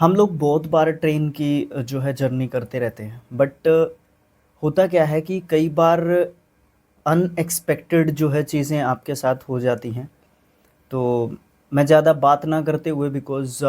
हम लोग बहुत बार ट्रेन की जो है जर्नी करते रहते हैं बट होता क्या है कि कई बार अनएक्सपेक्टेड जो है चीज़ें आपके साथ हो जाती हैं। तो मैं ज़्यादा बात ना करते हुए बिकॉज़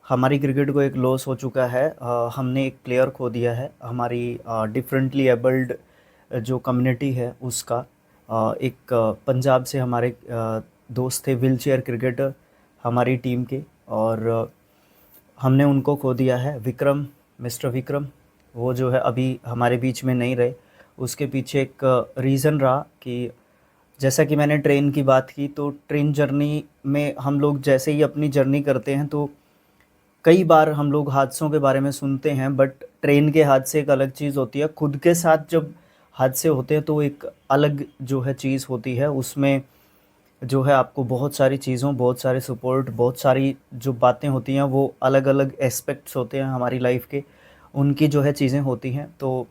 हमारी क्रिकेट को एक लॉस हो चुका है। हमने एक प्लेयर खो दिया है हमारी डिफरेंटली एबल्ड जो कम्युनिटी है उसका। एक पंजाब से हमारे दोस्त थे व्हील चेयर क्रिकेटर हमारी टीम के। और हमने उनको खो दिया है। विक्रम, मिस्टर विक्रम, वो जो है अभी हमारे बीच में नहीं रहे। उसके पीछे एक रीज़न रहा कि जैसा कि मैंने ट्रेन की बात की, तो ट्रेन जर्नी में हम लोग जैसे ही अपनी जर्नी करते हैं तो कई बार हम लोग हादसों के बारे में सुनते हैं, बट ट्रेन के हादसे एक अलग चीज़ होती है। खुद के साथ जब हादसे होते हैं तो एक अलग जो है चीज़ होती है। उसमें जो है आपको बहुत सारी चीज़ों, बहुत सारे सपोर्ट, बहुत सारी जो बातें होती हैं वो अलग-अलग एस्पेक्ट्स होते हैं हमारी लाइफ के, उनकी जो है चीज़ें होती हैं। तो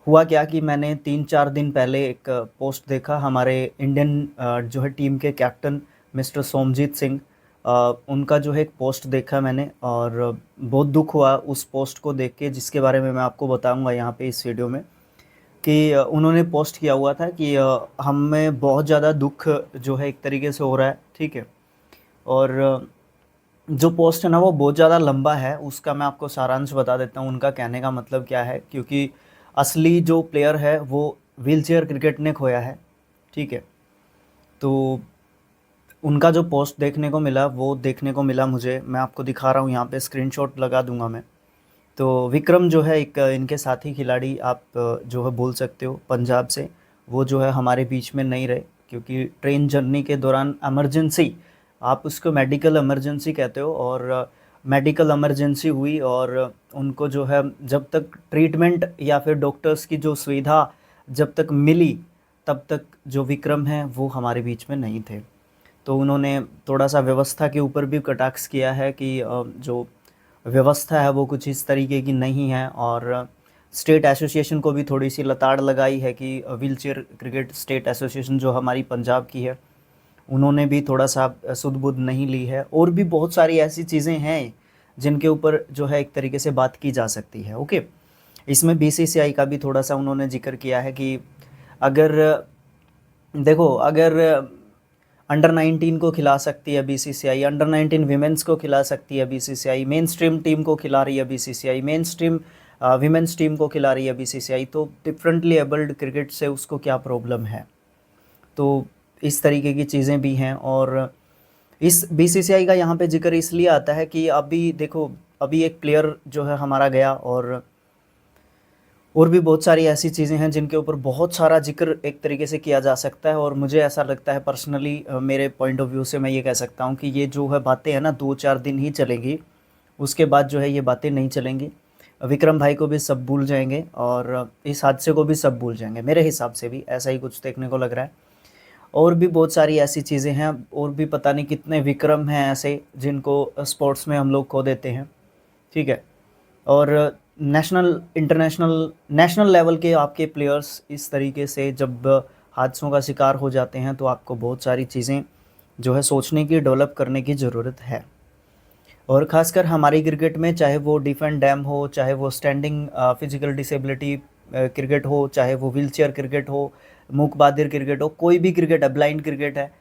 हुआ क्या कि मैंने 3-4 दिन पहले एक पोस्ट देखा हमारे इंडियन जो है टीम के कैप्टन मिस्टर सोमजीत सिंह, उनका जो है एक पोस्ट देखा मैंने और बहुत दुःख हुआ उस पोस्ट को देख के, जिसके बारे में मैं आपको बताऊँगा यहाँ पे इस वीडियो में। कि उन्होंने पोस्ट किया हुआ था कि हमें बहुत ज़्यादा दुःख जो है एक तरीके से हो रहा है, ठीक है? और जो पोस्ट है ना वो बहुत ज़्यादा लंबा है, उसका मैं आपको सारांश बता देता हूँ उनका कहने का मतलब क्या है। क्योंकि असली जो प्लेयर है वो व्हीलचेयर क्रिकेट ने खोया है, ठीक है? तो उनका जो पोस्ट देखने को मिला, वो देखने को मिला मुझे, मैं आपको दिखा रहा हूँ यहाँ पे, स्क्रीनशॉट लगा दूँगा मैं। तो विक्रम जो है एक इनके साथी खिलाड़ी आप जो है बोल सकते हो पंजाब से, वो जो है हमारे बीच में नहीं रहे क्योंकि ट्रेन जर्नी के दौरान इमरजेंसी, आप उसको मेडिकल इमरजेंसी कहते हो, और मेडिकल इमरजेंसी हुई और उनको जो है जब तक ट्रीटमेंट या फिर डॉक्टर्स की जो सुविधा जब तक मिली, तब तक जो विक्रम हैं वो हमारे बीच में नहीं थे। तो उन्होंने थोड़ा-सा व्यवस्था के ऊपर भी कटाक्ष किया है कि जो व्यवस्था है वो कुछ इस तरीके की नहीं है, और स्टेट एसोसिएशन को भी थोड़ी-सी लताड़ लगाई है कि व्हीलचेयर क्रिकेट स्टेट एसोसिएशन जो हमारी पंजाब की है, उन्होंने भी थोड़ा-सा सुध-बुध नहीं ली है। और भी बहुत सारी ऐसी चीज़ें हैं, जिनके ऊपर जो है एक तरीके से बात की जा सकती है, ओके। इसमें बीसीसीआई का भी थोड़ा-सा उन्होंने ज़िक्र किया है कि अगर देखो, अगर अंडर 19 को खिला सकती है बीसीसीआई, अंडर 19 विमेंस को खिला सकती है बीसीसीआई, मेन स्ट्रीम टीम को खिला रही है BCCI, main stream women's team को खिला रही है बीसीसीआई, तो डिफरेंटली एबल्ड क्रिकेट से उसको क्या प्रॉब्लम है? तो इस तरीके की चीज़ें भी हैं। और इस बीसीसीआई का यहाँ पे ज़िक्र इसलिए आता है कि अभी देखो, अभी एक प्लेयर जो है हमारा गया, और भी बहुत सारी ऐसी चीज़ें हैं जिनके ऊपर बहुत सारा ज़िक्र एक तरीके से किया जा सकता है। और मुझे ऐसा लगता है पर्सनली, मेरे पॉइंट ऑफ व्यू से मैं ये कह सकता हूँ कि ये जो है बातें हैं ना 2-4 दिन ही चलेंगी, उसके बाद जो है ये बातें नहीं चलेंगी। विक्रम भाई को भी सब भूल जाएँगे और इस हादसे को भी सब भूल जाएँगे, मेरे हिसाब से भी ऐसा ही कुछ देखने को लग रहा है। और भी बहुत सारी ऐसी चीज़ें हैं, और भी पता नहीं कितने विक्रम हैं ऐसे जिनको स्पोर्ट्स में हम लोग खो देते हैं, ठीक है? और नेशनल, इंटरनेशनल, नेशनल लेवल के आपके प्लेयर्स इस तरीके से जब हादसों का शिकार हो जाते हैं, तो आपको बहुत सारी चीज़ें जो है सोचने की, डेवलप करने की ज़रूरत है। और ख़ासकर हमारी क्रिकेट में, चाहे वो डिफेंड डैम हो, चाहे वो स्टैंडिंग फिजिकल डिसेबिलिटी क्रिकेट हो, चाहे वो व्हीलचेयर क्रिकेट हो, मूक बधिर क्रिकेट हो, कोई भी क्रिकेट है, ब्लाइंड क्रिकेट है,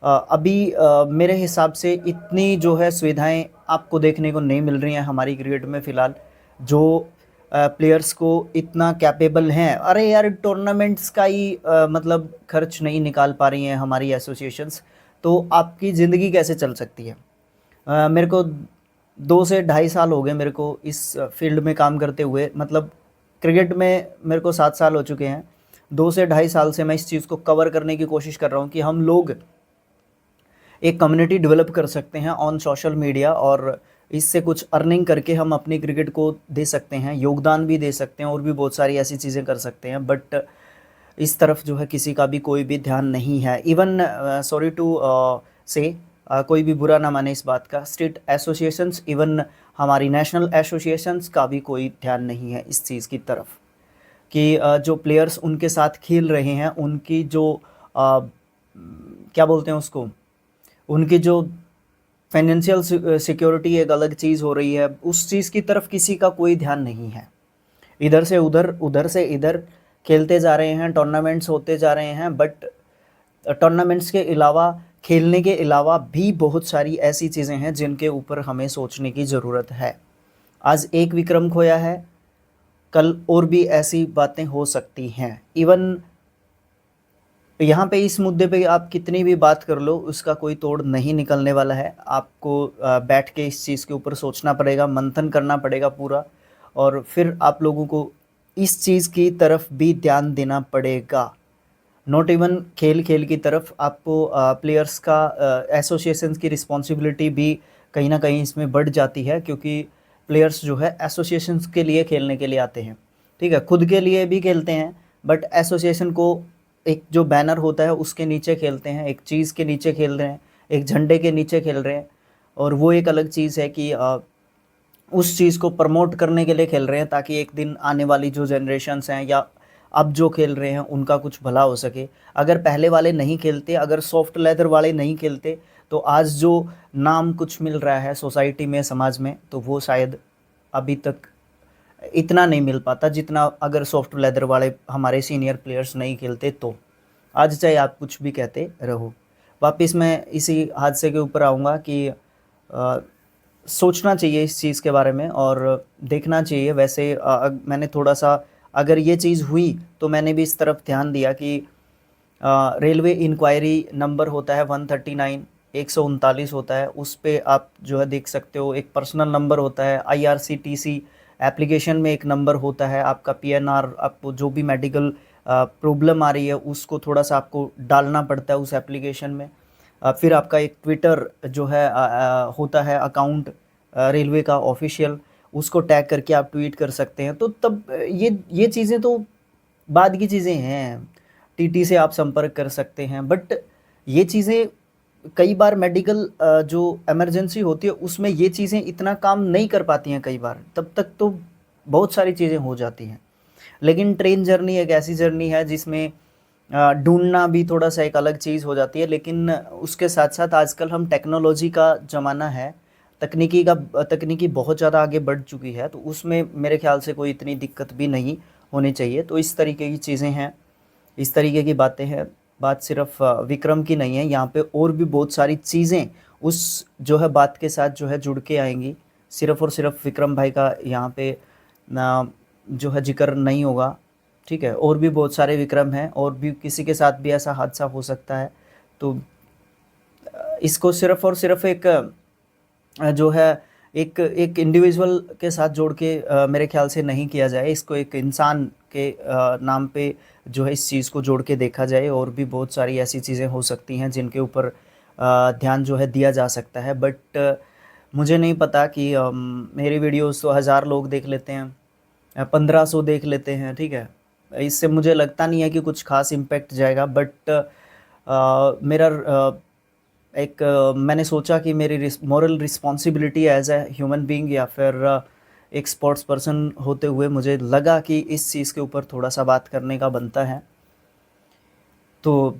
अभी मेरे हिसाब से इतनी जो है सुविधाएं आपको देखने को नहीं मिल रही हैं हमारी क्रिकेट में फ़िलहाल, जो प्लेयर्स को इतना कैपेबल हैं। अरे यार, टूर्नामेंट्स का ही मतलब खर्च नहीं निकाल पा रही हैं हमारी एसोसिएशंस, तो आपकी ज़िंदगी कैसे चल सकती है? मेरे को 2 से ढाई साल हो गए मेरे को इस फील्ड में काम करते हुए, मतलब क्रिकेट में मेरे को 7 साल हो चुके हैं। 2 से ढाई साल से मैं इस चीज़ को कवर करने की कोशिश कर रहा हूँ कि हम लोग एक कम्युनिटी डेवलप कर सकते हैं ऑन सोशल मीडिया, और इससे कुछ अर्निंग करके हम अपनी क्रिकेट को दे सकते हैं, योगदान भी दे सकते हैं, और भी बहुत सारी ऐसी चीज़ें कर सकते हैं। बट इस तरफ जो है किसी का भी कोई भी ध्यान नहीं है। इवन सॉरी टू से, कोई भी बुरा ना माने इस बात का, स्टेट एसोसिएशंस, इवन हमारी नेशनल एसोसिएशंस का भी कोई ध्यान नहीं है इस चीज़ की तरफ कि जो प्लेयर्स उनके साथ खेल रहे हैं, उनकी जो क्या बोलते हैं उसको, उनकी जो फाइनेंशियल सिक्योरिटी एक अलग चीज़ हो रही है, उस चीज़ की तरफ किसी का कोई ध्यान नहीं है। इधर से उधर, उधर से इधर खेलते जा रहे हैं, टूर्नामेंट्स होते जा रहे हैं, बट टूर्नामेंट्स के अलावा, खेलने के अलावा भी बहुत सारी ऐसी चीज़ें हैं जिनके ऊपर हमें सोचने की ज़रूरत है। आज एक विक्रम खोया है, कल और भी ऐसी बातें हो सकती हैं। इवन यहाँ पे इस मुद्दे पे आप कितनी भी बात कर लो, उसका कोई तोड़ नहीं निकलने वाला है। आपको बैठ के इस चीज़ के ऊपर सोचना पड़ेगा, मंथन करना पड़ेगा पूरा, और फिर आप लोगों को इस चीज़ की तरफ भी ध्यान देना पड़ेगा। नॉट इवन खेल खेल की तरफ, आपको प्लेयर्स का, एसोसिएशंस की रिस्पॉन्सिबिलिटी भी कहीं ना कहीं इसमें बढ़ जाती है, क्योंकि प्लेयर्स जो है एसोसिएशंस के लिए खेलने के लिए आते हैं, ठीक है, खुद के लिए भी खेलते हैं, बट एसोसिएशन को एक जो बैनर होता है उसके नीचे खेलते हैं, एक चीज़ के नीचे खेल रहे हैं, एक झंडे के नीचे खेल रहे हैं। और वो एक अलग चीज़ है कि उस चीज़ को प्रमोट करने के लिए खेल रहे हैं, ताकि एक दिन आने वाली जो जनरेशन्स हैं या अब जो खेल रहे हैं उनका कुछ भला हो सके। अगर पहले वाले नहीं खेलते, अगर सॉफ्ट लेदर वाले नहीं खेलते, तो आज जो नाम कुछ मिल रहा है सोसाइटी में, समाज में, तो वो शायद अभी तक इतना नहीं मिल पाता जितना अगर सॉफ्ट लेदर वाले हमारे सीनियर प्लेयर्स नहीं खेलते तो। आज चाहे आप कुछ भी कहते रहो। वापस मैं इसी हादसे के ऊपर आऊँगा कि सोचना चाहिए इस चीज़ के बारे में और देखना चाहिए। वैसे मैंने थोड़ा सा, अगर ये चीज़ हुई तो मैंने भी इस तरफ ध्यान दिया कि रेलवे इंक्वायरी नंबर होता है 139, 139 होता है, उस पे आप जो है देख सकते हो। एक पर्सनल नंबर होता है, IRCTC एप्लीकेशन में एक नंबर होता है आपका, PNR, आपको जो भी मेडिकल प्रॉब्लम आ रही है उसको थोड़ा सा आपको डालना पड़ता है उस एप्लीकेशन में। फिर आपका एक ट्विटर जो है होता है अकाउंट रेलवे का ऑफिशियल, उसको टैग करके आप ट्वीट कर सकते हैं। तो तब ये चीज़ें तो बाद की चीज़ें हैं, TT से आप संपर्क कर सकते हैं, बट ये चीज़ें कई बार मेडिकल जो इमरजेंसी होती है उसमें ये चीज़ें इतना काम नहीं कर पाती हैं कई बार, तब तक तो बहुत सारी चीज़ें हो जाती हैं। लेकिन ट्रेन जर्नी एक ऐसी जर्नी है जिसमें ढूंढना भी थोड़ा सा एक अलग चीज़ हो जाती है, लेकिन उसके साथ साथ आजकल हम टेक्नोलॉजी का ज़माना है, तकनीकी बहुत ज़्यादा आगे बढ़ चुकी है, तो उसमें मेरे ख्याल से कोई इतनी दिक्कत भी नहीं होनी चाहिए। तो इस तरीके की चीज़ें हैं, इस तरीके की बातें हैं। बात सिर्फ विक्रम की नहीं है, यहाँ पे और भी बहुत सारी चीज़ें उस जो है बात के साथ जो है जुड़ के आएंगी। सिर्फ और सिर्फ विक्रम भाई का यहाँ पे जो है जिक्र नहीं होगा, ठीक है, और भी बहुत सारे विक्रम हैं, और भी किसी के साथ भी ऐसा हादसा हो सकता है। तो इसको सिर्फ और सिर्फ एक जो है एक इंडिविजुअल के साथ जोड़ के मेरे ख्याल से नहीं किया जाए, इसको एक इंसान के नाम पे जो है इस चीज़ को जोड़ के देखा जाए। और भी बहुत सारी ऐसी चीज़ें हो सकती हैं जिनके ऊपर ध्यान जो है दिया जा सकता है, बट मुझे नहीं पता कि मेरी वीडियोस तो 1000 लोग देख लेते हैं, 1500 देख लेते हैं, ठीक है, इससे मुझे लगता नहीं है कि कुछ खास इम्पैक्ट जाएगा। बट मेरा मैंने सोचा कि मेरी moral responsibility as a human being या फिर एक स्पोर्ट्स पर्सन होते हुए मुझे लगा कि इस चीज़ के ऊपर थोड़ा सा बात करने का बनता है। तो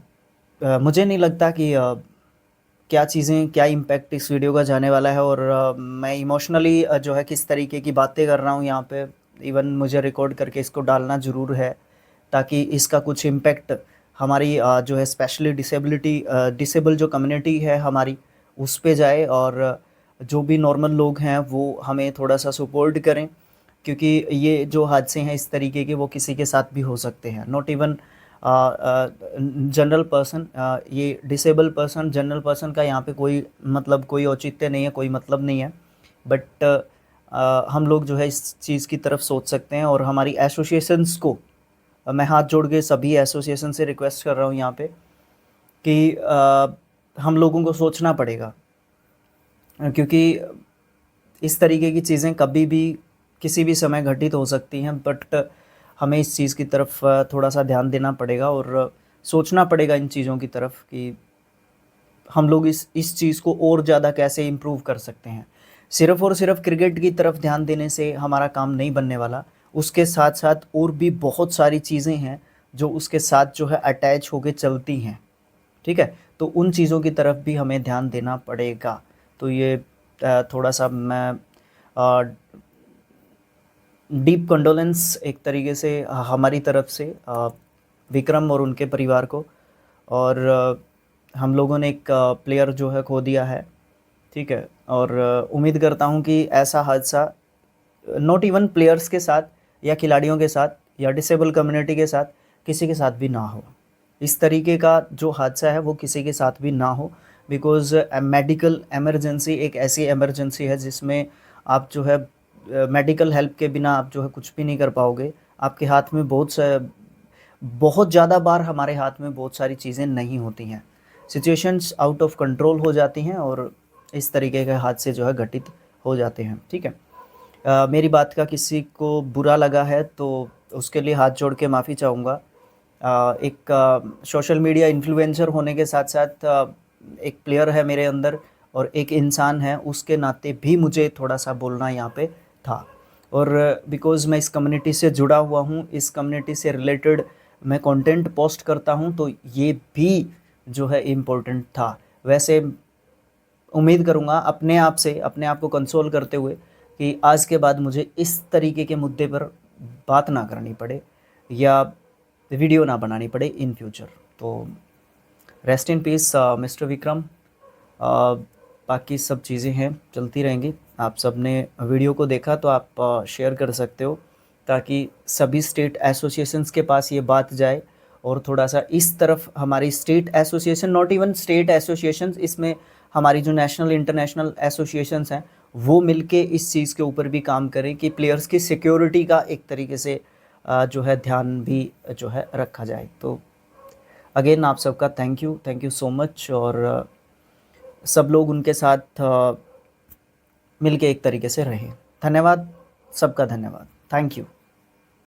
मुझे नहीं लगता कि क्या चीज़ें, क्या इम्पैक्ट इस वीडियो का जाने वाला है, और मैं इमोशनली जो है किस तरीके की बातें कर रहा हूँ यहाँ पे। इवन मुझे रिकॉर्ड करके इसको डालना ज़रूर है, ताकि इसका कुछ इम्पैक्ट हमारी जो है स्पेशली डिसेबल जो कम्युनिटी है हमारी, उस पे जाए, और जो भी नॉर्मल लोग हैं वो हमें थोड़ा सा सपोर्ट करें, क्योंकि ये जो हादसे हैं इस तरीके के वो किसी के साथ भी हो सकते हैं। नॉट इवन जनरल पर्सन, ये डिसेबल पर्सन, जनरल पर्सन का यहाँ पे कोई मतलब, कोई औचित्य नहीं है, कोई मतलब नहीं है, बट हम लोग जो है इस चीज़ की तरफ सोच सकते हैं। और हमारी एसोसिएशंस को मैं हाथ जोड़ के सभी एसोसिएशन से रिक्वेस्ट कर रहा हूँ यहाँ पे कि हम लोगों को सोचना पड़ेगा, क्योंकि इस तरीके की चीज़ें कभी भी किसी भी समय घटित हो सकती हैं, बट हमें इस चीज़ की तरफ थोड़ा सा ध्यान देना पड़ेगा और सोचना पड़ेगा इन चीज़ों की तरफ कि हम लोग इस चीज़ को और ज़्यादा कैसे इम्प्रूव कर सकते हैं। सिर्फ़ और सिर्फ क्रिकेट की तरफ ध्यान देने से हमारा काम नहीं बनने वाला, उसके साथ साथ और भी बहुत सारी चीज़ें हैं जो उसके साथ जो है अटैच होके चलती हैं, ठीक है? तो उन चीज़ों की तरफ भी हमें ध्यान देना पड़ेगा। तो ये थोड़ा सा मैं डीप कंडोलेंस एक तरीके से हमारी तरफ से विक्रम और उनके परिवार को। और हम लोगों ने एक प्लेयर जो है खो दिया है, ठीक है। और उम्मीद करता हूँ कि ऐसा हादसा नॉट इवन प्लेयर्स के साथ या खिलाड़ियों के साथ या डिसेबल कम्युनिटी के साथ किसी के साथ भी ना हो। इस तरीके का जो हादसा है वो किसी के साथ भी ना हो, बिकॉज़ मेडिकल इमरजेंसी एक ऐसी इमरजेंसी है जिसमें आप जो है मेडिकल हेल्प के बिना आप जो है कुछ भी नहीं कर पाओगे। आपके हाथ में बहुत ज़्यादा बार हमारे हाथ में बहुत सारी चीज़ें नहीं होती हैं। सिचुएशंस आउट ऑफ कंट्रोल हो जाती हैं और इस तरीके के हादसे जो है घटित हो जाते हैं, ठीक है। मेरी बात का किसी को बुरा लगा है तो उसके लिए हाथ जोड़ के माफ़ी चाहूँगा। एक सोशल मीडिया इन्फ्लुएंसर होने के साथ साथ एक प्लेयर है मेरे अंदर और एक इंसान है, उसके नाते भी मुझे थोड़ा-सा बोलना यहाँ पे था। और बिकॉज़ मैं इस कम्युनिटी से जुड़ा हुआ हूँ, इस कम्युनिटी से रिलेटेड मैं कंटेंट पोस्ट करता हूँ, तो ये भी जो है इम्पोर्टेंट था। वैसे उम्मीद करूँगा अपने आप को कंसोल करते हुए कि आज के बाद मुझे इस तरीके के मुद्दे पर बात ना करनी पड़े या वीडियो ना बनानी पड़े इन फ्यूचर। तो rest in peace mister Vikram. बाकी सब चीज़ें हैं चलती रहेंगी। आप सब ने वीडियो को देखा तो आप शेयर कर सकते हो ताकि सभी स्टेट एसोसिएशंस के पास ये बात जाए और थोड़ा सा इस तरफ हमारी state association, not even state associations, इसमें हमारी जो नेशनल इंटरनेशनल एसोसिएशंस हैं वो मिलके इस चीज़ के ऊपर भी काम करें कि प्लेयर्स की सिक्योरिटी का एक तरीके से जो है ध्यान भी जो है रखा जाए। तो अगेन आप सबका थैंक यू सो मच। और सब लोग उनके साथ मिलके एक तरीके से रहें। धन्यवाद, सबका धन्यवाद, थैंक यू।